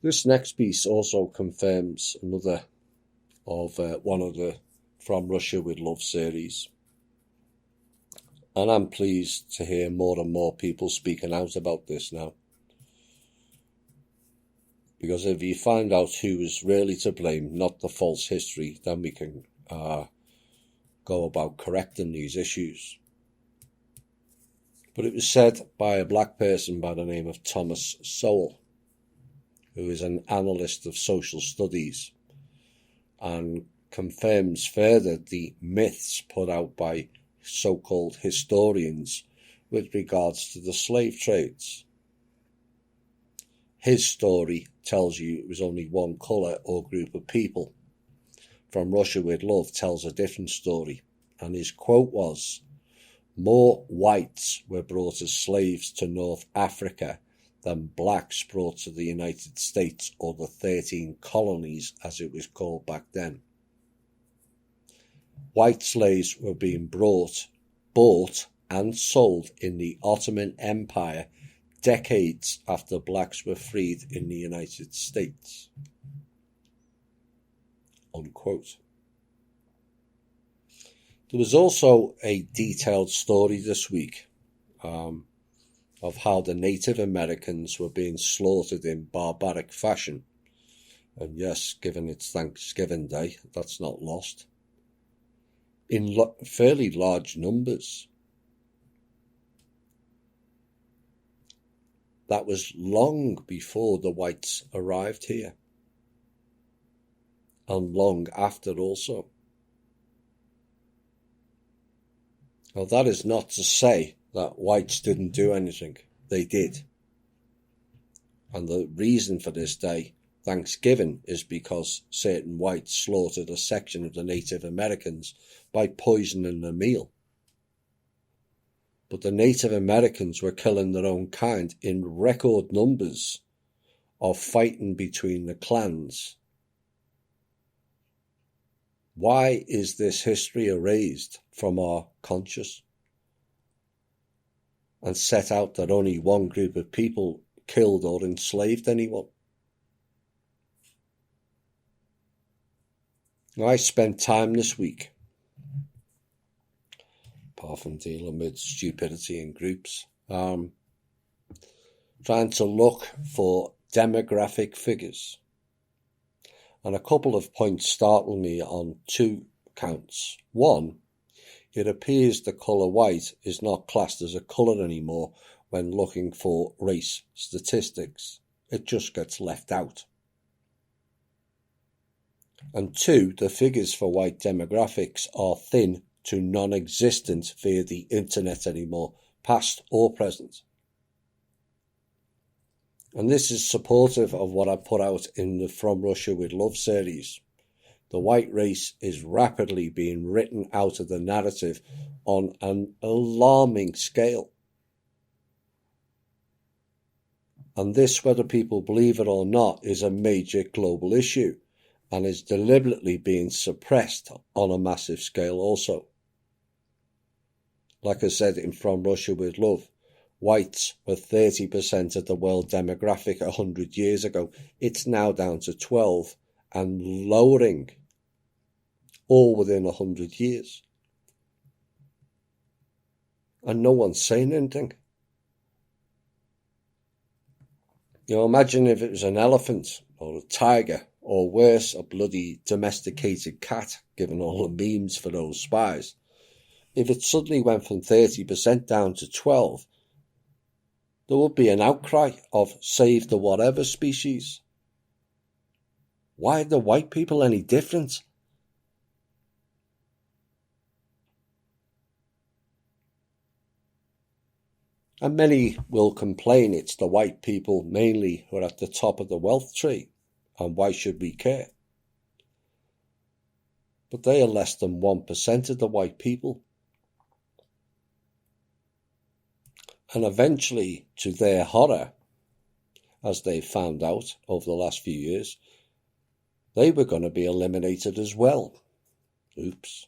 This next piece also confirms another of one of the From Russia with Love series. And I'm pleased to hear more and more people speaking out about this now. Because if you find out who is really to blame, not the false history, then we can go about correcting these issues. But it was said by a black person by the name of Thomas Sowell, who is an analyst of social studies, and confirms further the myths put out by so-called historians with regards to the slave trades. His story tells you it was only one colour or group of people. From Russia with Love tells a different story, and his quote was, "More whites were brought as slaves to North Africa than blacks brought to the United States or the 13 colonies as it was called back then." White slaves were being bought and sold in the Ottoman Empire decades after blacks were freed in the United States. Unquote. There was also a detailed story this week of how the Native Americans were being slaughtered in barbaric fashion. And yes, given it's Thanksgiving Day, that's not lost. In fairly large numbers. That was long before the whites arrived here. And long after also. Now that is not to say that whites didn't do anything. They did. And the reason for this day, Thanksgiving, is because certain whites slaughtered a section of the Native Americans by poisoning their meal. But the Native Americans were killing their own kind in record numbers of fighting between the clans. Why is this history erased from our conscious and set out that only one group of people killed or enslaved anyone? I spent time this week, apart from dealing with stupidity in groups, trying to look for demographic figures. And a couple of points startled me on two counts. One, it appears the colour white is not classed as a colour anymore when looking for race statistics. It just gets left out. And two, the figures for white demographics are thin to non-existent via the internet anymore, past or present. And this is supportive of what I put out in the From Russia with Love series. The white race is rapidly being written out of the narrative on an alarming scale. And this, whether people believe it or not, is a major global issue and is deliberately being suppressed on a massive scale also. Like I said in From Russia with Love, whites were 30% of the world demographic 100 years ago. It's now down to 12 and lowering, all within 100 years. And no one's saying anything. You know, imagine if it was an elephant or a tiger or worse, a bloody domesticated cat, given all the memes for those spies. If it suddenly went from 30% down to 12%, there would be an outcry of save the whatever species. Why are the white people any different? And many will complain it's the white people mainly who are at the top of the wealth tree, and why should we care? But they are less than 1% of the white people. And eventually, to their horror, as they found out over the last few years, they were going to be eliminated as well. Oops.